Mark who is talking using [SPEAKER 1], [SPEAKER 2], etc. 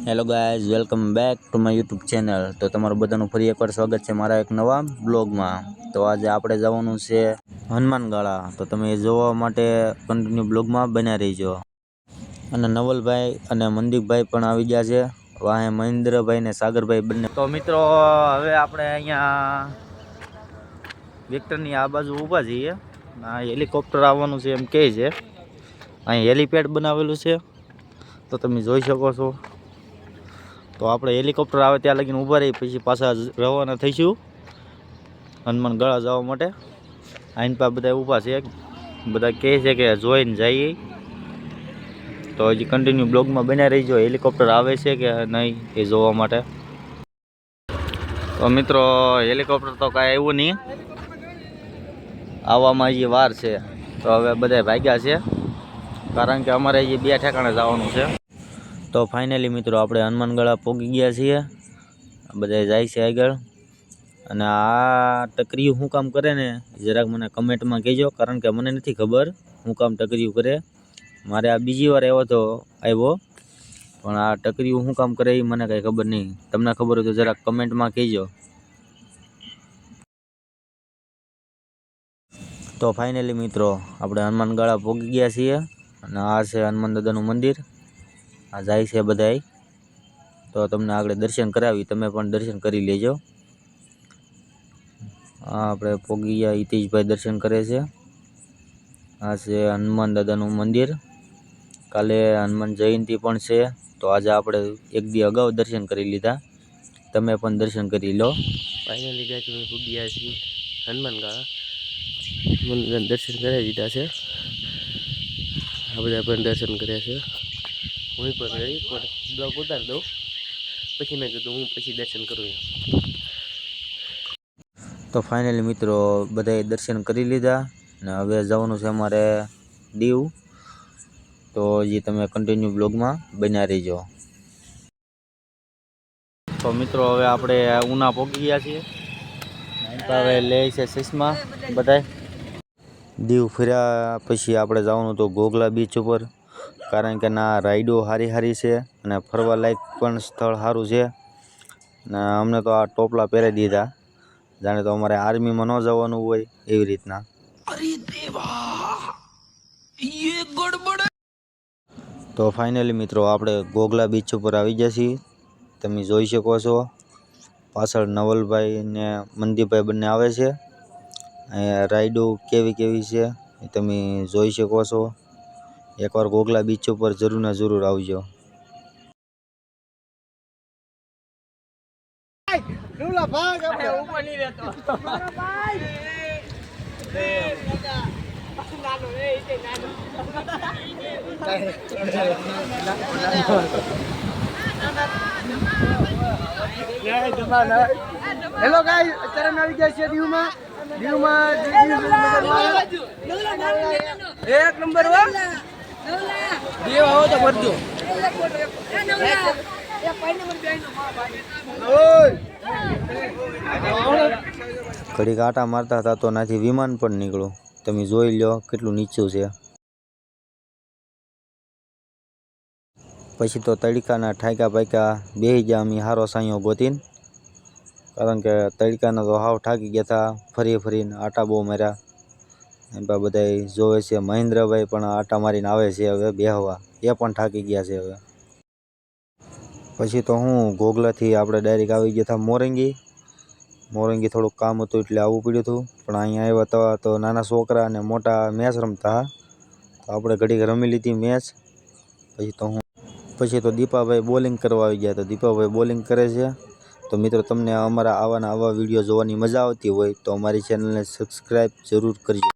[SPEAKER 1] Hello guys, welcome back to my YouTube channel. તો તમારું બધાનું ફરી એકવાર સ્વાગત છે મારા એક નવા બ્લોગમાં। તો આજે આપણે જવાનું છે હનુમાનગાળા, તો તમે એ જોવા માટે કન્ટિન્યુ બ્લોગમાં બન્યા રહીજો। અને નવલભાઈ અને મનદીપભાઈ પણ આવી ગયા છે, વાહે મહેન્દ્રભાઈ ને સાગરભાઈ બંને। તો મિત્રો હવે આપણે અહીંયા વિક્ટરની આ બાજુ ઊભા છીએ। આ હેલિકોપ્ટર આવવાનું છે એમ કહે છે, અહીં હેલીપેડ બનાવેલું છે, તો તમે જોઈ શકો છો। તો આપણે હેલિકોપ્ટર આવે ત્યાં લગીને ઊભા રહી, પછી પાછા રવાના થઈશું હનુમાનગાળા જવા માટે। આઈન પા બધા ઊભા છે, બધા કહે છે કે જોઈને જઈએ। તો હજી કન્ટિન્યુ બ્લોગમાં બન્યા રહીજો, હેલિકોપ્ટર આવે છે કે નહીં એ જોવા માટે। તો મિત્રો હેલિકોપ્ટર તો કાંઈ આવ્યું નહીં, આવવામાં હજી વાર છે। તો હવે બધા ભાગ્યા છે, કારણ કે અમારે હજી બે ઠેકાણે જવાનું છે। તો ફાઇનલી મિત્રો આપણે હનુમાનગાળા પહોંચી ગયા છીએ, બધા જાય છે આગળ। અને આ ટકરીયું શું કામ કરે ને જરાક મને કમેન્ટમાં કહેજો, કારણ કે મને નથી ખબર શું કામ ટકરીયું કરે। મારે આ બીજી વાર આવ્યો પણ આ ટકરીયું શું કામ કરે એ મને કાંઈ ખબર નહીં। તમને ખબર હોય તો જરાક કમેન્ટમાં કહેજો। તો ફાઇનલી મિત્રો આપણે હનુમાનગાળા પહોંચી ગયા છીએ, અને આ છે હનુમાન દાદાનું મંદિર। આ જાય છે બધાય, તો તમને આગળ દર્શન કરાવી, તમે પણ દર્શન કરી લેજો। આ આપણે પહોંચી ગયા, હિતેશભાઈ દર્શન કરે છે। આ છે હનુમાન દાદાનું મંદિર, કાલે હનુમાન જયંતિ પણ છે, તો આજે આપણે એક દી અગાઉ દર્શન કરી લીધા, તમે પણ દર્શન કરી લો।
[SPEAKER 2] ફાઇનલી ગાઈસ અમે પહોંચી ગયા છીએ હનુમાનગાળા, મંદિરના દર્શન કરાવી દીધા છે। આ બધા પણ દર્શન કર્યા છે, હું પણ રહી પણ બ્લોગ ઉતારી દઉં, પછી મેં કીધું હું પછી દર્શન કરું।
[SPEAKER 1] તો ફાઇનલી મિત્રો બધાએ દર્શન કરી લીધા, અને હવે જવાનું છે અમારે દીવ। તો હજી તમે કન્ટિન્યુ બ્લોગમાં બન્યા રહીજો। તો મિત્રો હવે આપણે ઉના પહોંચી ગયા છીએ, હવે લે છે ચશ્મા બધાય। દીવ ફર્યા પછી આપણે જવાનું તો ઘોઘલા બીચ ઉપર, કારણ કે ના રાઈડો સારી છે, અને ફરવા લાયક પણ સ્થળ સારું છે। અને અમને તો આ ટોપલા પહેરાવી દીધા, જાણે તો અમારે આર્મીમાં ન જવાનું હોય એવી રીતના। તો ફાઇનલી મિત્રો આપણે ઘોઘલા બીચ ઉપર આવી ગયા છીએ, તમે જોઈ શકો છો। પાછળ નવલભાઈ ને મનદીપભાઈ બંને આવે છે, અહીંયા રાઈડો કેવી છે એ તમે જોઈ શકો છો। એકવાર ઘોઘલા બીચ ઉપર જરૂર ને જરૂર આવજો।
[SPEAKER 3] હેલો ગાઈસ, અત્યારે આવી ગયા છે દીવમાં। એક નંબર હો દીવ આવો તો ભરજો।
[SPEAKER 1] ઘડીક આટા મારતા હતા તો નાથી વિમાન પણ નીકળ્યું, તમે જોઈ લો કેટલું નીચું છે। પછી તો તડકાના ઠાક્યા પાક્યા બેસી ગયા અમે હારો સાંયો ગોતીને, કારણ કે તડકાના તો હાવ ઠાકી ગયા હતા, ફરીને આટા બહુ માર્યા। એમ બધા જોવે છે, મહેન્દ્રભાઈ પણ આટા મારીને આવે છે હવે બેહવા, એ પણ થાકી ગયા છે હવે। પછી તો હું ઘોઘલાથી આપણે ડાયરેક્ટ આવી ગયા હતા મોરંગી થોડુંક કામ હતું એટલે આવવું પડ્યું હતું, પણ અહીંયા આવ્યા હતા તો નાના છોકરા અને મોટા મેચ રમતા, તો આપણે ઘડીક રમી લીધી મેચ। પછી તો દીપાભાઈ બોલિંગ કરવા આવી ગયા, તો દીપાભાઈ બોલિંગ કરે છે। તો મિત્રો તમને અમારા આવા વિડીયો જોવાની મજા આવતી હોય તો અમારી ચેનલને સબસ્ક્રાઈબ જરૂર કરજો।